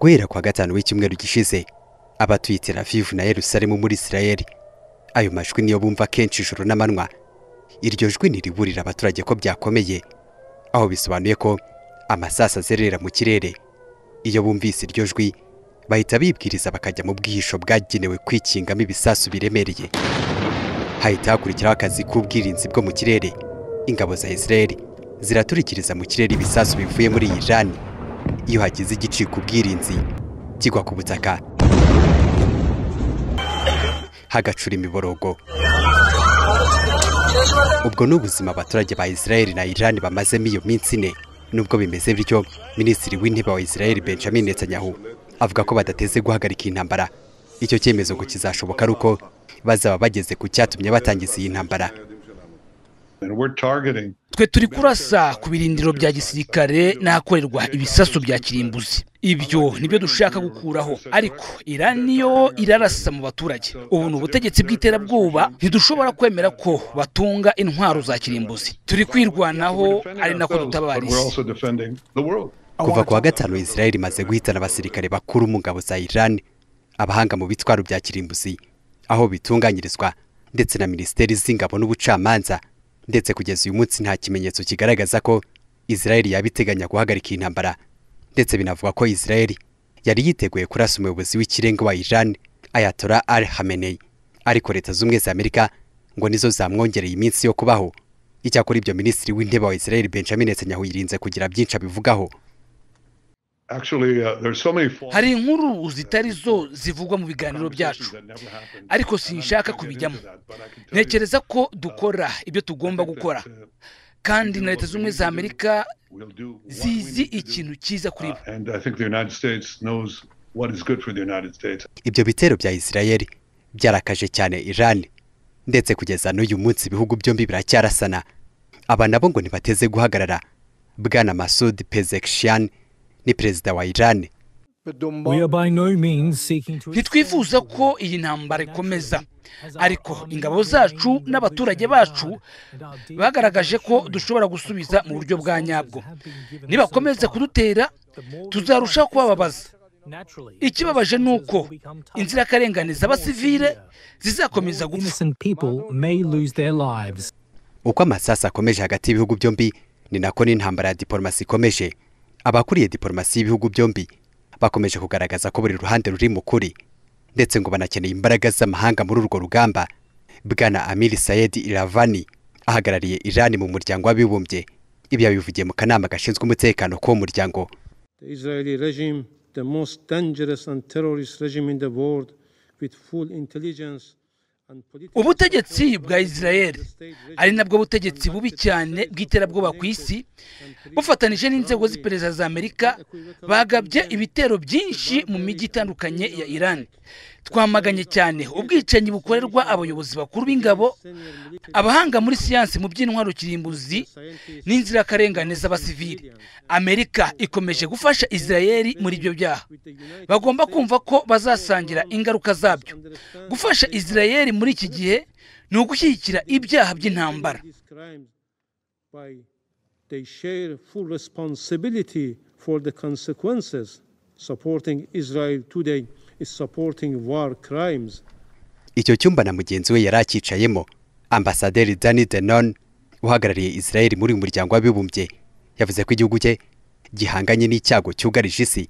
guhera kwa gatanu w'icyumweru gishize abatuye Tel Aviv na Yerusalemu muri Israeli ayo majwi niyo bumva kenshi ijoro n'amanywa. Iryo jwi niriburira abaturage ko byakomeye, aho bisobanuye ko amasasa azerera mu kirere. Iyo bumvise iryo jwi bahita bibwiriza bakajya mu bwihisho bwagenewe kwikingamo ibisasu biremereye. Hahita hakurikiraho akazi k'ubwirinzi bwo mu kirere. Ingabo za Israeli ziraturikiriza mu kirere ibisasu bivuye muri Iran. Iyo hagize igicika ubwirinzi kigwa ku butaka hagacura imiborogo. Ubwo n'ubuzima abaturage ba Israeli na Iran bamazemo iyo minsi ine. Nubwo bimeze bityo, Minisitiri w'Intebe wa Israeli Benjamin Netanyahu avuga ko badateze guhagarika intambara. Icyo cyemezo ngo kizashoboka ari uko bazaba bageze ku cyatumye batangiza iyi ntambara. Twe turi kurasa ku birindiro bya gisirikare n'ahakorerwa ibisasu bya kirimbuzi. Ibyo nibyo dushaka gukuraho, ariko Iran niyo irarasa mu baturage. Ubu ni ubutegetsi bw'iterabwoba, ntidushobora kwemera ko batunga intwaro za kirimbuzi. Turi kwirwanaho ari nako dutabarisa. Kuva kuwa gatanu Israeli imaze guhitana abasirikare bakuru mu ngabo za Iran, abahanga mu bitwaro bya kirimbuzi, aho bitunganyirizwa, ndetse na Minisiteri z'Ingabo n'Ubucamanza. Ndetse kugeza uyu munsi nta kimenyetso kigaragaza ko Israeli yabiteganya guhagarika intambara. Ndetse binavuga ko Israeli yari yiteguye kurasa umuyobozi w'ikirenga wa Iran Ayatollah Ali Khamenei, ariko Leta z'Ubumwe za Amerika ngo nizo zamwongereye iminsi yo kubaho. Icyakora ibyo Minisitiri w'Intebe wa Israeli Benjamin Netanyahu yirinze kugira byinshi abivugaho. Hari inkuru zitari zo zivugwa mu biganiro byacu, ariko sinshaka kubijyamo. Ntekereza ko dukora ibyo tugomba gukora, kandi na Leta z'Ubumwe za Amerika zizi ikintu cyiza kuri bo. Ibyo bitero bya Israeli byarakaje cyane Iran, ndetse kugeza n'uyu munsi ibihugu byombi biracyarasana. Aba nabo ngo ntibateze guhagarara. Bwana Masoud Pezeshkian ni perezida wa Iran. Ntitwifuza ko iyi ntambara ikomeza, ariko ingabo zacu n'abaturage bacu bagaragaje ko dushobora gusubiza mu buryo bwa nyabwo. Nibakomeza kudutera tuzarushaho kubababaza. Ikibabaje ni uko inzirakarengane z'abasivile zizakomeza gupfa. Uko amasasa akomeje hagati y'ibihugu byombi, ni nako n'intambara ya diplomasi ikomeje. Abakuriye diplomasi y'ibihugu byombi bakomeje kugaragaza ko buri ruhande ruri mu kuri, ndetse ngo banakeneye imbaraga z'amahanga muri urwo rugamba. Bwana Amir Said Iravani ahagarariye Iran mu muryango w'abibumbye, ibyo yabivugiye mu kanama gashinzwe umutekano k'uwo muryango. The most dangerous and terrorist regime in the world with full intelligence. Ubutegetsi bwa Israel ari nabwo butegetsi bubi cyane bw'iterabwoba ku isi, bufatanije n'inzego z'iperereza za Amerika, bagabye ibitero byinshi mu mijyi itandukanye ya Iran. Twamaganye cyane ubwicanyi bukorerwa abayobozi bakuru b'ingabo, abahanga muri siyansi mu by'intwaro kirimbuzi n'inzirakarengane z'abasivili. Amerika ikomeje gufasha Israel muri ibyo byaha. Bagomba kumva ko bazasangira ingaruka zabyo. Gufasha Israel muri iki gihe ni ugushyigikira ibyaha by'intambara. They share full responsibility for the consequences. Supporting Israel today is supporting war crimes. Icyo cyumba na mugenzi we yarakicayemo, Ambasaderi Danny Danon uhagarariye Israel muri umuryango w'abibumbye, yavuze ko igihugu cye gihanganye n'icyago cyugarije isi,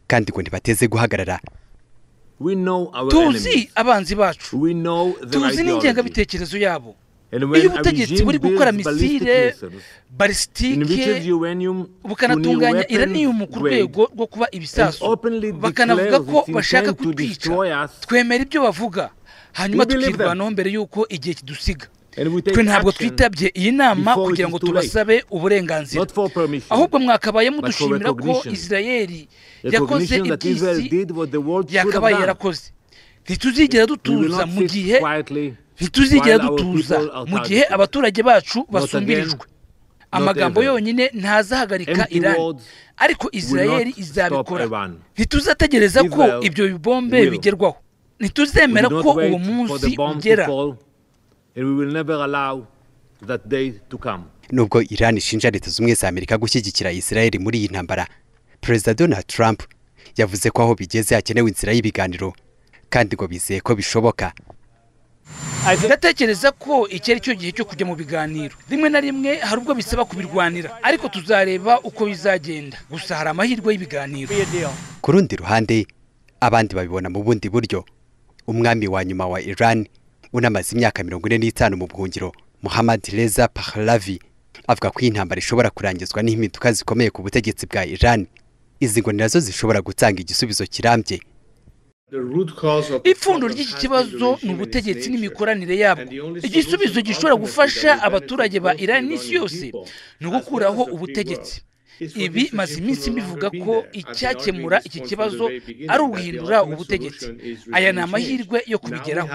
kandi ngo ntibateze guhagarara. Tuzi abanzi bacu, tuzi n'ingengabitekerezo yabo. Iyo ubutegetsi buri gukora misile balistike bukanatunganya iranium ku rwego rwo kuba ibisasu, bakanavuga ko bashaka kutwica, twemera ibyo bavuga, hanyuma tukirwanaho mbere y'uko igihe kidusiga. Twe ntabwo twitabye iyi nama kugira ngo tubasabe uburenganzira, ahubwo mwakabaye mudushimira ko Israeli yakoze iby'isi yakabaye yarakoze. Ntituzigera dutuza mu gihe abaturage bacu basumbirijwe. Amagambo yonyine ntazahagarika Iran, ariko Israeli izabikora. Ntituzategereza ko ibyo bibombe bigerwaho. Ntituzemera ko uwo munsi ugera. Nubwo Iran ishinja Leta z'Ubumwe za Amerika gushyigikira Israeli muri iyi ntambara, Perezida Donald Trump yavuze ko aho bigeze hakenewe inzira y'ibiganiro kandi ngo bizeye ko bishoboka. ndatekereza ko iki ari cyo gihe cyo kujya mu biganiro. Rimwe na rimwe hari ubwo bisaba kubirwanira, ariko tuzareba uko bizagenda. Gusa hari amahirwe y'ibiganiro. Ku rundi ruhande abandi babibona mu bundi buryo. Umwami wa nyuma wa Iran unamaze imyaka 45 mu buhungiro, Mohammad Reza Pahlavi, avuga ko intambara ishobora kurangizwa n'impinduka zikomeye ku butegetsi bwa Iran. Izi ngo nazo zishobora gutanga igisubizo kirambye. Ipfundo ry'iki kibazo ni ubutegetsi n'imikoranire yabwo. Igisubizo gishobora gufasha abaturage ba Iran n'isi yose ni ugukuraho ubutegetsi. Ibi maze iminsi mbivuga ko icyakemura iki kibazo ari uguhindura ubutegetsi. Aya ni amahirwe yo kubigeraho.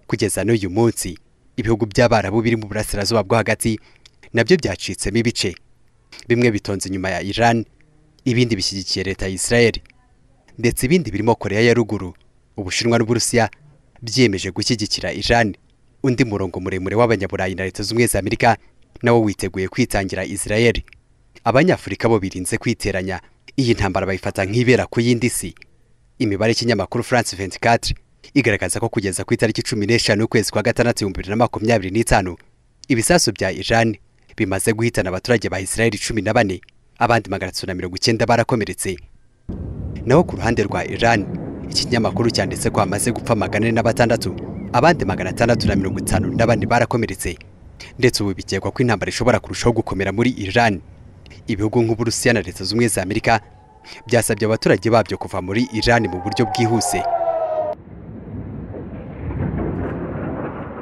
Kugeza n'uyu munsi ibihugu by'Abarabu biri mu burasirazuba bwo hagati nabyo byacitsemo ibice. Bimwe bitonze inyuma ya Iran, ibindi bishyigikiye leta ya Israel, ndetse ibindi birimo Korea ya ruguru. Ubushinwa n'Uburusiya byiyemeje gushyigikira Iran. Undi murongo muremure w'Abanyaburayi na Leta z'Ubumwe za Amerika nawo witeguye kwitangira Israel. Abanyafurika bo birinze kwiteranya. Iyi ntambara bayifata nk'ibera ku yindi si. Imibare y'ikinyamakuru France 24 igaragaza ko kugeza ku itariki 15 y'ukwezi kwa gatandatu 2025 ibisasu bya Iran bimaze guhitana abaturage ba Israel 14, abandi 190 barakomeretse. Naho ku ruhande rwa Iran, ikinyamakuru cyanditse ko hamaze gupfa 406, abandi 654 barakomeretse. Ndetse ubu bikekwa ko intambara ishobora kurushaho gukomera muri Iran. Ibihugu nk'Uburusiya na Leta z'Ubumwe za Amerika byasabye abaturage babyo kuva muri Iran mu buryo bwihuse.